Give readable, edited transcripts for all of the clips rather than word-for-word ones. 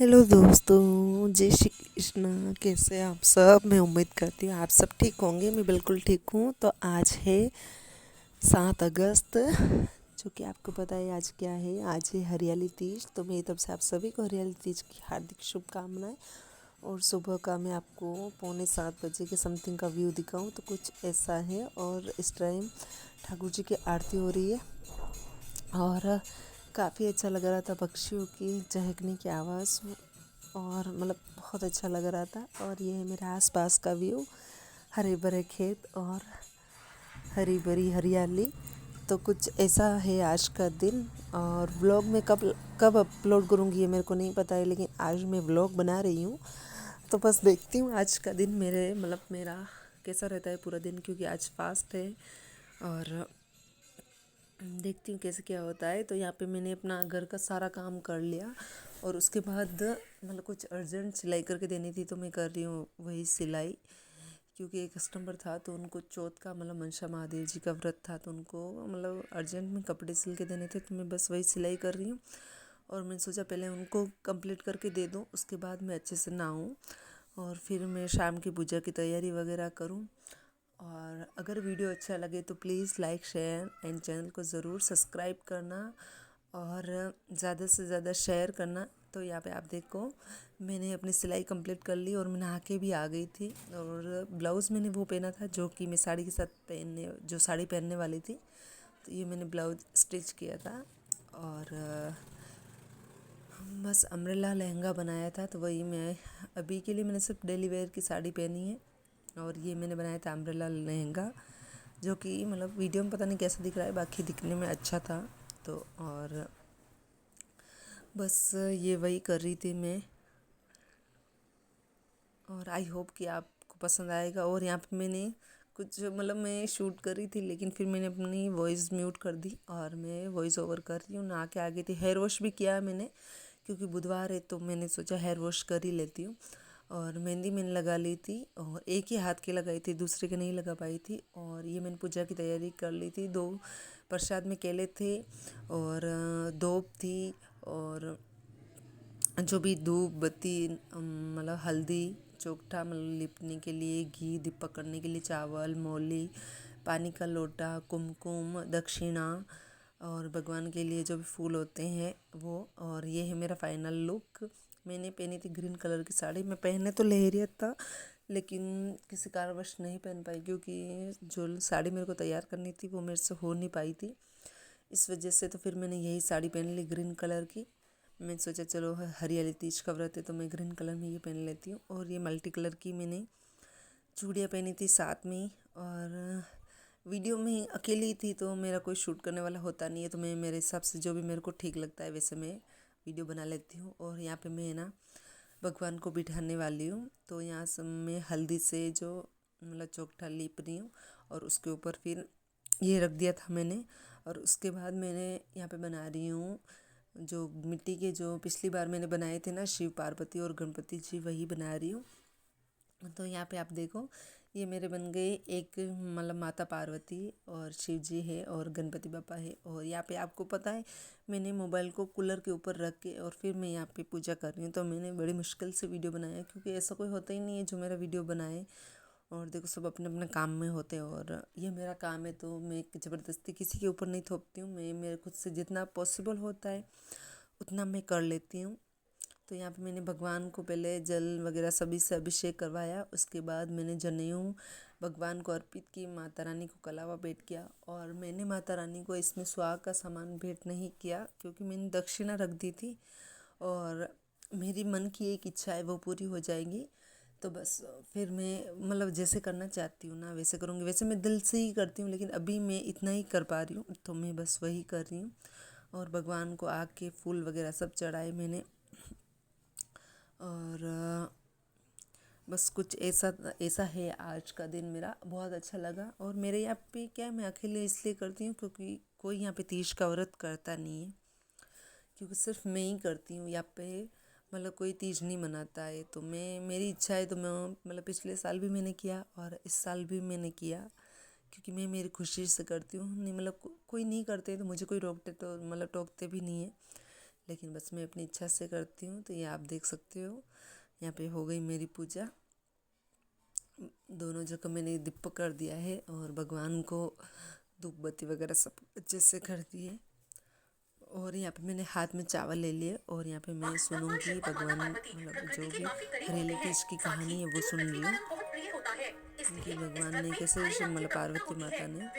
Hello दोस्तों, जय श्री कृष्णा। कैसे हैं आप सब? मैं उम्मीद करती हूँ आप सब ठीक होंगे। मैं बिल्कुल ठीक हूँ। तो आज है 7 अगस्त, जो कि आपको पता है आज क्या है। आज है हरियाली तीज। तो मेरी तरफ से आप सभी को हरियाली तीज की हार्दिक शुभकामनाएं। और सुबह का मैं आपको 6:45 के समथिंग का व्यू दिखाऊं तो कुछ ऐसा है। और इस टाइम ठाकुर जी की आरती हो रही है और काफ़ी अच्छा लग रहा था पक्षियों की चहकने की आवाज़। और मतलब बहुत अच्छा लग रहा था। और ये है मेरे आसपास का व्यू, हरे भरे खेत और हरी भरी हरियाली। तो कुछ ऐसा है आज का दिन। और व्लॉग में कब कब अपलोड करूँगी ये मेरे को नहीं पता है, लेकिन आज मैं व्लॉग बना रही हूँ। तो बस देखती हूँ आज का दिन मेरा कैसा रहता है पूरा दिन, क्योंकि आज फास्ट है। और देखती हूँ कैसे क्या होता है। तो यहाँ पे मैंने अपना घर का सारा काम कर लिया और उसके बाद कुछ अर्जेंट सिलाई करके देनी थी, तो मैं कर रही हूँ वही सिलाई। क्योंकि एक कस्टमर था तो उनको चौथ का मनसा महादेव जी का व्रत था, तो उनको अर्जेंट में कपड़े सिल के देने थे, तो मैं बस वही सिलाई कर रही हूँ। और मैंने सोचा पहले उनको कंप्लीट करके दे दूँ, उसके बाद मैं अच्छे से नहाऊँ और फिर मैं शाम की पूजा की तैयारी वगैरह करूँ। और अगर वीडियो अच्छा लगे तो please like share and channel को ज़रूर सब्सक्राइब करना और ज़्यादा से ज़्यादा शेयर करना। तो यहाँ पे आप देखो, मैंने अपनी सिलाई कंप्लीट कर ली और मैं नहा के भी आ गई थी। और ब्लाउज़ मैंने वो पहना था जो कि मैं साड़ी के साथ साड़ी पहनने वाली थी। तो ये मैंने ब्लाउज स्टिच किया था। और बस अम्ब्रेला लहंगा बनाया था, तो वही मैं अभी के लिए मैंने सिर्फ डेली वेयर की साड़ी पहनी है। और ये मैंने बनाया था अम्ब्रेला लहंगा, जो कि वीडियो में पता नहीं कैसा दिख रहा है, बाकी दिखने में अच्छा था। तो और बस ये वही कर रही थी मैं। और आई होप कि आपको पसंद आएगा। और यहाँ पे मैंने कुछ मैं शूट कर रही थी, लेकिन फिर मैंने अपनी वॉइस म्यूट कर दी और मैं वॉइस ओवर कर रही हूँ। नहा के आ गई थी, हेयर वॉश भी किया है मैंने, क्योंकि बुधवार है तो मैंने सोचा हेयर वॉश कर ही लेती हूँ। और मेहंदी मैंने लगा ली थी और एक ही हाथ की लगाई थी, दूसरे के नहीं लगा पाई थी। और ये मैंने पूजा की तैयारी कर ली थी। 2 प्रसाद में केले थे और धूप थी और जो भी धूप बत्ती हल्दी चौकठा लिपने के लिए, घी दीपक करने के लिए, चावल मौली, पानी का लोटा, कुमकुम, दक्षिणा और भगवान के लिए जो भी फूल होते हैं वो। और ये है मेरा फाइनल लुक। मैंने पहनी थी ग्रीन कलर की साड़ी। मैं पहनने तो लहरियत था, लेकिन किसी कारणवश नहीं पहन पाई, क्योंकि जो साड़ी मेरे को तैयार करनी थी वो मेरे से हो नहीं पाई थी। इस वजह से तो फिर मैंने यही साड़ी पहन ली ग्रीन कलर की। मैंने सोचा चलो हरियाली तीज का व्रत है तो मैं ग्रीन कलर में ये पहन लेती हूँ। और ये मल्टी कलर की मैंने चूड़ियाँ पहनी थी साथ में। और वीडियो में अकेली थी तो मेरा कोई शूट करने वाला होता नहीं है, तो मैं मेरे हिसाब से जो भी मेरे को ठीक लगता है वैसे मैं वीडियो बना लेती हूँ। और यहाँ पे मैं भगवान को बिठाने वाली हूँ। तो यहाँ से मैं हल्दी से जो चौकठा लीप रही हूँ और उसके ऊपर फिर ये रख दिया था मैंने। और उसके बाद मैंने यहाँ पे बना रही हूँ जो मिट्टी के, जो पिछली बार मैंने बनाए थे ना शिव पार्वती और गणपति जी, वही बना रही हूँ। तो यहाँ पे आप देखो, ये मेरे बन गए एक माता पार्वती और शिव जी है और गणपति बापा है। और यहाँ पे आपको पता है मैंने मोबाइल को कूलर के ऊपर रख के और फिर मैं यहाँ पे पूजा कर रही हूँ। तो मैंने बड़ी मुश्किल से वीडियो बनाया, क्योंकि ऐसा कोई होता ही नहीं है जो मेरा वीडियो बनाए। और देखो सब अपने अपने काम में होते हैं और ये मेरा काम है, तो मैं ज़बरदस्ती किसी के ऊपर नहीं थोपती हूँ। मैं मेरे खुद से जितना पॉसिबल होता है उतना मैं कर लेती हूँ। तो यहाँ पे मैंने भगवान को पहले जल वगैरह सभी से अभिषेक करवाया। उसके बाद मैंने जनेऊ भगवान को अर्पित की, माता रानी को कलावा भेंट किया। और मैंने माता रानी को इसमें सुहाग का सामान भेंट नहीं किया, क्योंकि मैंने दक्षिणा रख दी थी और मेरी मन की एक इच्छा है वो पूरी हो जाएगी। तो बस फिर मैं जैसे करना चाहती हूँ ना वैसे करूँगी। वैसे मैं दिल से ही करती हूँ, लेकिन अभी मैं इतना ही कर पा रही हूँ, तो मैं बस वही कर रही हूँ। और भगवान को आग के फूल वगैरह सब चढ़ाए मैंने। और बस कुछ ऐसा ऐसा है आज का दिन मेरा। बहुत अच्छा लगा। और मेरे यहाँ पे क्या है, मैं अकेले इसलिए करती हूँ क्योंकि कोई यहाँ पे तीज का व्रत करता नहीं है, क्योंकि सिर्फ मैं ही करती हूँ यहाँ पे। कोई तीज नहीं मनाता है। तो मैं, मेरी इच्छा है तो मैं पिछले साल भी मैंने किया और इस साल भी मैंने किया, क्योंकि मैं मेरी खुशी से करती हूँ। नहीं कोई नहीं करते तो मुझे कोई रोकते तो टोकते भी नहीं है, लेकिन बस मैं अपनी इच्छा से करती हूँ। तो ये आप देख सकते हो, यहाँ पे हो गई मेरी पूजा। दोनों जगह मैंने दीपक कर दिया है और भगवान को धूप बत्ती वगैरह सब अच्छे से कर दिए। और यहाँ पे मैंने हाथ में चावल ले लिए और यहाँ पे मैं सुनूंगी भगवान, मतलब जो भी हरेली तीज की कहानी है वो सुन रही हूँ कि भगवान ने कैसे मतलब पार्वती माता ने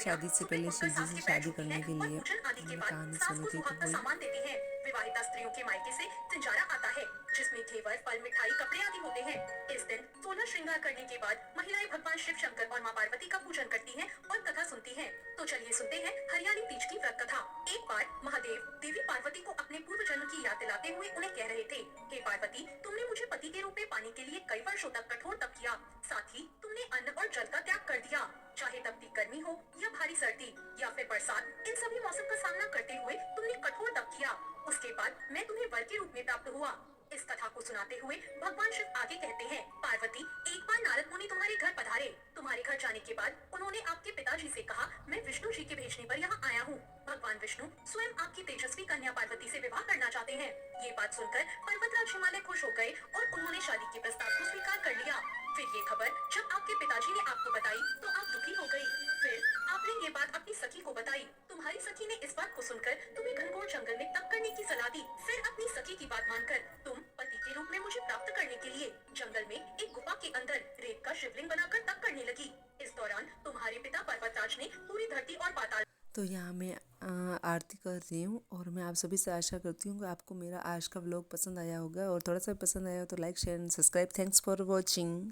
शादी से पहले शिव जी से शादी करने के लिए मैंने कहानी सुनी थी। तो वही विवाहिता स्त्रियों के मायके से सिंजारा आता है, जिसमें घेवर, फल, मिठाई, कपड़े आदि होते हैं। इस दिन 16 श्रृंगार करने के बाद महिलाएं भगवान शिव शंकर और मां पार्वती का पूजन करती हैं और कथा सुनती हैं। तो चलिए सुनते हैं हरियाली तीज की व्रत कथा। एक बार महादेव देवी पार्वती को अपने पूर्व जन्म की याद दिलाते हुए उन्हें कह रहे थे, हे पार्वती, तुमने मुझे पति के रूप में पाने के लिए कई वर्षों तक कठोर तप किया। साथ ही तुमने अन्न और जल का त्याग कर दिया। चाहे तपती गर्मी हो या भारी सर्दी या फिर बरसात, इन सभी मौसम का सामना करते हुए तुमने कठोर तप किया। उसके बाद मैं तुम्हें वर के रूप में प्राप्त हुआ। इस कथा को सुनाते हुए भगवान शिव आगे कहते हैं, पार्वती, एक बार नारद मुनि तुम्हारे घर पधारे। तुम्हारे घर जाने के बाद उन्होंने आपके पिताजी से कहा, मैं विष्णु जी के भेजने पर यहाँ आया हूँ। भगवान विष्णु स्वयं आपकी तेजस्वी कन्या पार्वती से विवाह करना चाहते हैं। ये बात सुनकर पर्वतराज हिमालय खुश हो गए और उन्होंने शादी के प्रस्ताव को स्वीकार कर लिया। फिर ये खबर जब आपके पिताजी ने आपको बताई तो आप दुखी हो गई। फिर आपने ये बात अपनी सखी को बताई। तुम्हारी सखी ने इस बात को सुनकर तुम्हें घनघोर जंगल में तप करने की सलाह दी। फिर अपनी सखी की बात मानकर तुम पति के रूप में मुझे प्राप्त करने के लिए जंगल में एक गुफा के अंदर रेत का शिवलिंग बनाकर तप करने लगी। इस दौरान तुम्हारे पिता पर्वतराज ने पूरी धरती और पाताल। तो यहाँ मैं आरती कर रही हूँ और मैं आप सभी से आशा करती हूँ कि आपको मेरा आज का व्लॉग पसंद आया होगा, और थोड़ा सा पसंद आया हो तो like share and subscribe. Thanks for watching.